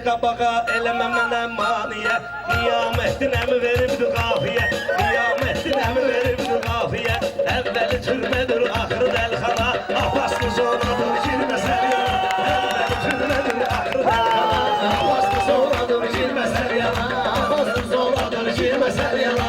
qabağa eləmə mənə maniyə. Qiyamətdinə mi veribdi qafiyə? Qiyamətdinə mi veribdi qafiyə? Əvvəli türmədir, axırı dəlxana. Apaslı zonadır, girməsən yana. Əvvəli türmədir, axırı dəlxana. Apaslı zonadır, girməsən yana. Apaslı zonadır, girməsən yana.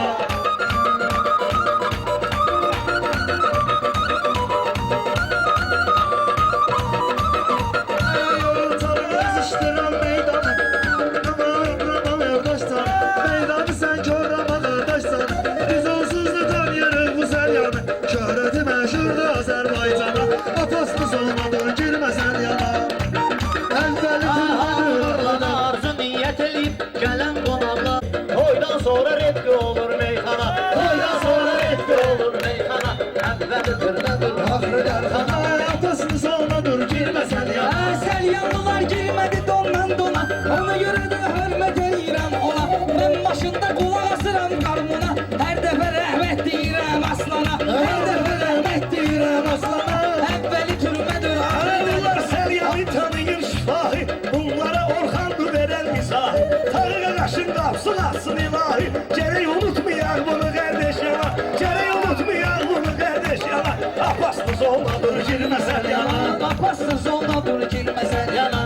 Gələn qonaqlar toydan sonra reddi olur meyxana. Toydan sonra reddi olur meyxana. Əvvəli türmədir, axırı dərxana. Atasını salma dur, girməsən ya. Səlyanlılar girmədi dondan dona. Ona görə də hörmət edirəm ona. Mən başında qulaq asıram qarmuna. Hər dəfə rəhmət deyirəm aslana. Hər dəfə rəhmət deyirəm aslana. Əvvəli türmədir, axırı Bunlar Səlyanı tanıyır şifahi. Bunlara Orxandır verən mizahi. Tarıqa qaşın qapsın atsın ilahi. Gərək unutmayaq bunu qardeş yana. Gərək unutmayaq bunu qardeş yana. Apaslı zonadır, girməsən yana. Apaslı zonadır, girməsən yana.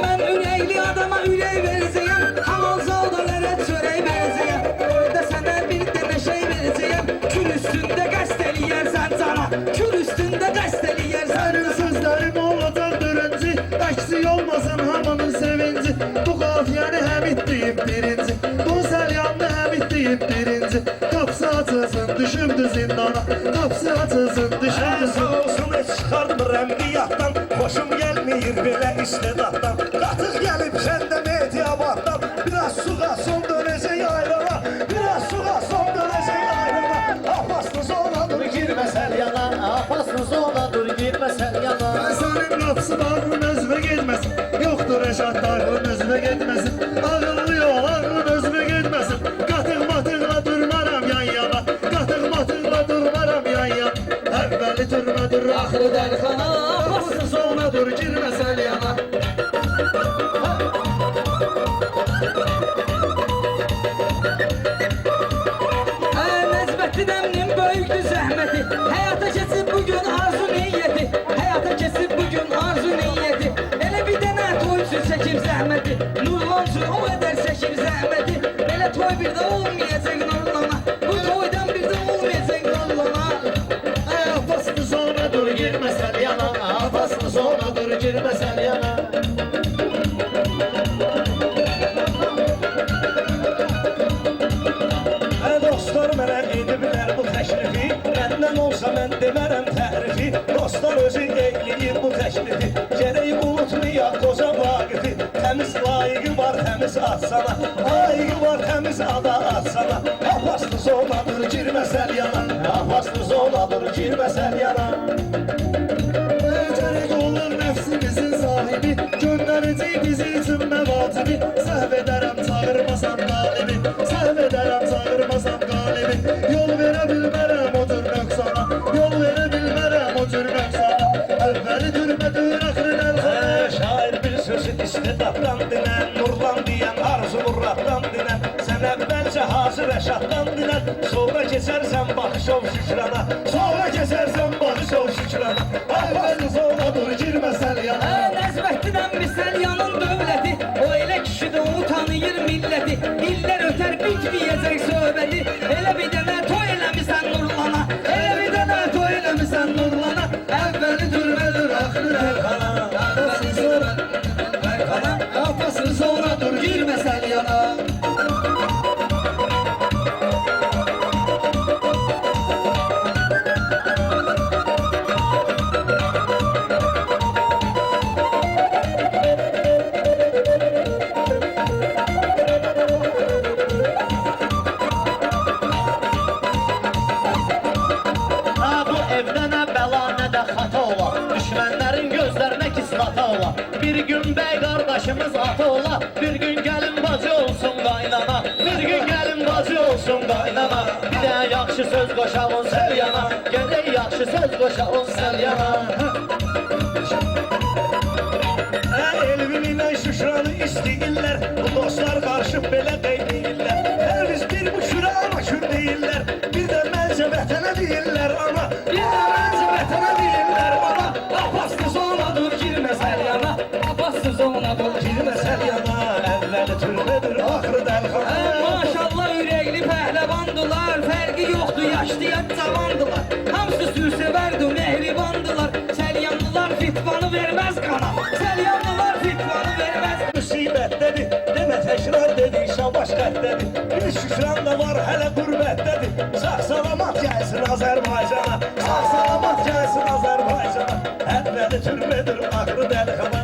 Mən ürəkli adama ürək verəcəyəm. Hamal zoldalara çörək verəcəyəm. Orada sənə bir dənə şey verəcəyəm. Kül üstündə qəst eləyərsən cana. Kül üstündə qəst eləyərsən. Sənin sözlərim olacaqdır önce. Əksi olmasın hamının sevinci. Bu qafiyəni həmid deyib birinci. Bu səlyanlı həmid deyib birinci. Qapısı açılsın, düşübdü zindana. Qapısı açılsın, düşübdü Sağ olsun heç çıxartmır əmniyyatdan. Xoşum gəlməyir belə istedatdan. Qatıq gəlib səndə mediyabaddan. Biraz suğa son dönəcək ayrana. Biraz suğa son dönəcək ayrana. Apaslı zonadır, girməsən yana. Apaslı zonadır, girməsən yana. Sənin qapısı bağrın özünə getməsin. Yoxdur rəşadlarının özünə getməsin. Ağıllı yol, ağlın özünə getməsin. Qatıq matıqla durmaram yan yana. Qatıq matıqla durmaram yan yana. Əvvəli türmədir, axırı dəlxana. Apaslı zonadır, girməsən yana. Nəcməddin əminin böyükdür zəhməti. Həyata keçib bugün arzu niyyəti. Həyata keçib bugün arzu niyyəti. Elə bir dənə toy üçün çəkib zəhməti. Nurlan üçün o qədər çəkib zəhməti. Elə toy bir də olmayacaq Nurlana. Bu toydan bir də olmayacaq Nurlana. Apaslı zonadır, girməsən yana. Apaslı zonadır, girməsən yana. Dostlar mənə ediblər bu təklifi. Məndən olsa mən demərəm təhrifi. Dostlar özü eyləyir bu təklifi. Gərək unutmayaq qoca Vaqifi. Təmiz layiqi var təmiz atsana. Layiqi var təmiz ada atsana. Apaslı zonadır, girməsən yana. Apaslı zonadır, girməsən yana. Gərək olur nəfsimizin sahibi. Göndərəcək bizi üçün məvacibi. Səhv edərəm çağırmasam qalibi. Səhv edərəm çağırmasam qalibi. Yol verə bilmərəm o cür nöqsana. Yol verə bilmərəm o cür nöqsana. Əvvəli türmədir, axırı dəlxana. Şair bir sözü istedatdan dinən. Nurlan deyən arzu murratdan dinən. Sən əvvəlcə hazır rəşaddan dinən. Sonra keçərsən baxışov şükrana. Sonra keçərsən baxışov şükrana. Apaslı zonadır, girməsən yana. Nəcməddin əmmi Səlyanın dövləti. O elə kişidir, onu tanıyır milləti. İllər ötər bitməyəcək söhbəti. Elə bir dənə toy eləmisən Nurlana. Elə bir dənə toy eləmisən Nurlana. Əvvəli türmədir, axırı dəlxana. Apaslı zonadır, dəlxana. Apaslı zonadır, girməsən yana. Bir gün bey kardeşimiz atı ola. Bir gün gelin bacı olsun qaynana. Bir gün gelin bacı olsun qaynana. Bir de yaxşı söz qoşalım Selyana. Gedək yaxşı söz qoşağın səlyana. Elvin ilə Şuşranı istəyirlər, bu dostlar qarışıb belə deyirlər. Hər biz bir bu şura ama kür deyirlər, bir də məncə vətənə deyirlər ana. Bir də məncə vətənə deyirlər bana. Apassız ona dur girmə səlyana. Apassız ona dur girmə səlyana. Əvvəli türbədir, axırı dəlxana. Maşallah ürəkli pəhləvandılar. Fərqi yoxdur, yaşlıya cavandılar. Hamısı sürsevərdi, mehribandılar. Səlyanlılar fitvanı verməz qana. Səlyanlılar fitvanı verməz. Müsibətdədir, demə təkrar dedi, şabaş qətdədir. Bir Şuşran da var, hələ qürbətdədir. Sağ salamat gəlsin Azərbaycana, sağ salamat gəlsin Azərbaycana. Əvvəli türbədir, axırı dəlxana.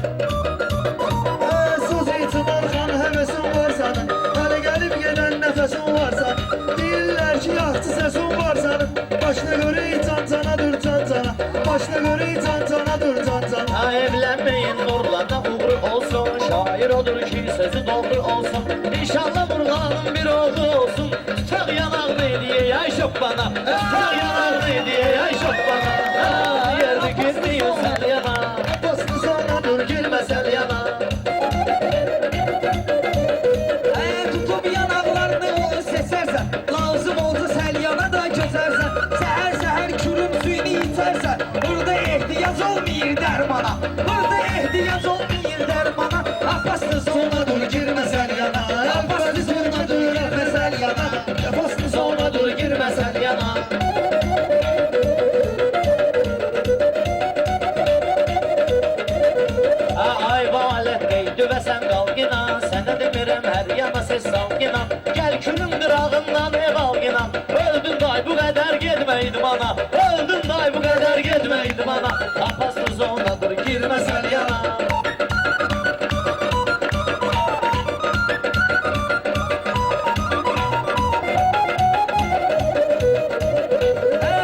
Söz için arxan həvəsin var sənin, hələ gəlib gedən nəfəsin varsa. Deyirlər ki, yaxçı səsin var sənin, başına görə can-cana dur can-cana, başına görə can-cana dur can-cana. Ha, evlənməyin nurlarda uğru olsun, şair odur ki, sözü doğru olsun. İnşallah Burhan'ın bir oğlu olsun, tutaq yanağını hediye yay şobbana, tutaq yanağını hediye yay şobbana. Ha, yerdi gitmiyor səlyana, basını sonra dur girmə səlyana. Tutub yanaqlarını onu seçərsən, lazım olsa səlyana da gözərsən. Səhər-səhər kürün suyunu içərsən, burada ehtiyac olmayır dərmana. Burada ehtiyac olmayır dərmana. Apassız ona dur girmə səlyana. Apassız ona dur girmə səlyana. Basını sonra dur girmə səlyana. Ay valət qeydi və sən qalqina, sənə demirəm hər yana ses salqina. Gəl külün qırağından ev alqina, öldün day bu qədər getmə idmana, öldün day bu qədər getmə idmana. Apassız ona dur girmə səlyana.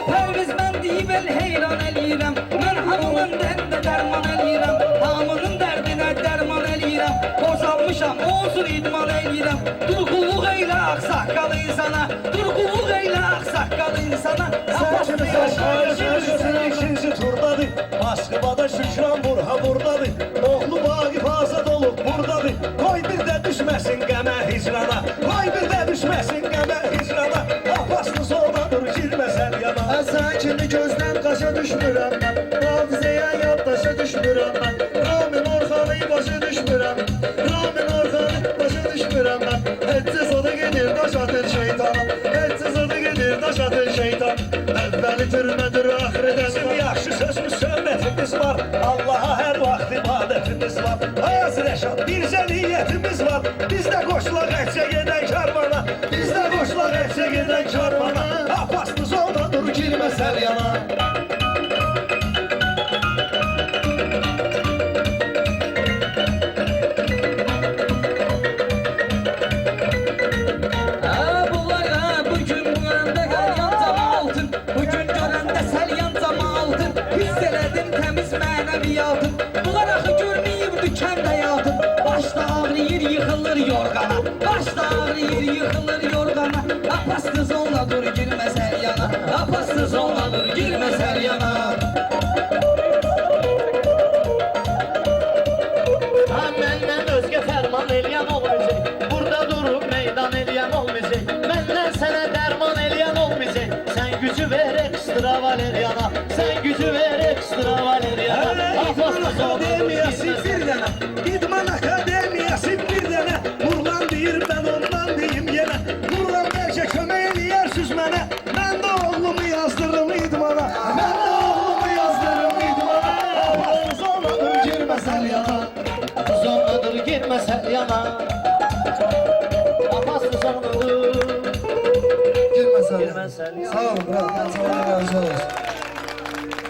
Pərviz mən deyib el heyran eləyirəm. Mən hamının dərdinə dərman eləyirəm. Hamının dərdinə dərman eləyirəm. Boşanmışam, olsun idman eləyirəm. Durğulluq eylə ağsaqqal insana. Durğulluq eylə ağsaqqal insana. Səkini saçlarısın, ikinci turdadır. Moskvada Şuşran Burha buradadır. Oğlu Vaqif azad olub buradadır. Qoy bir də düşməsin qəmə hicrana, qoy bir də düşməsin qəmə hicrana. Apassız ona dur girmə səlyana. Sən kimi gözdən qaşa düşmürəm mən, hafizəyə yaddaşa düşmürəm mən. Ramin Orxanı başa düşmürəm, Ramin Orxanı başa düşmürəm mən. Həcces o da gedir daş atır şeytana, həcces o da gedir daş atır şeytan. Əvvəli türmədir, axırı Bizim dəlxana. yaxşı sözümüz, söhbətimiz var. Allaha hər vaxt ibadətimiz var. Ayaz Rəşad, bircə niyyətimiz var. Biz də qoşulaq əkcə gedən karvana, biz də qoşulaq əkcə gedən karvana. Apassız ona dur girmə səlyana. Bunlar bugün görəndə qəlyan cama altın. Bugün görəndə səlyan cama altın. Hiss elədim təmiz mənəviyyatın. Bunlar axı görməyib dükan həyatın. Başda ağrıyır, yıxılır yorğana. Başda ağrıyır, yıxılır yorğana. Apassız ona dur girmə səlyana. Apassız ona dur girmə səlyana. Ha, məndən özgə fərman eləyən olmayacaq, burada durub meydan eləyən olmayacaq. Məndən sənə dərman eləyən olmayacaq. Sən gücü ver ekstra Valeriana, sən gücü ver ekstra Valeriana. İdman Akademiyası bir dənə, İdman Akademiyası bir dənə. Nurlan deyir, mən ondan deyim yenə. Nurlan bəlkə kömək eləyərsiniz mənə. Mən də oğlumu yazdırırım idmana, mən də oğlumu yazdırırım idmana. Apassız ona dur girmə səlyana. Sonra dur girmə səlyana. Apassız ona dur Girmə girmə səlyana. səlyana. Sağ ol, bırak. Sağ ol, razı olsun.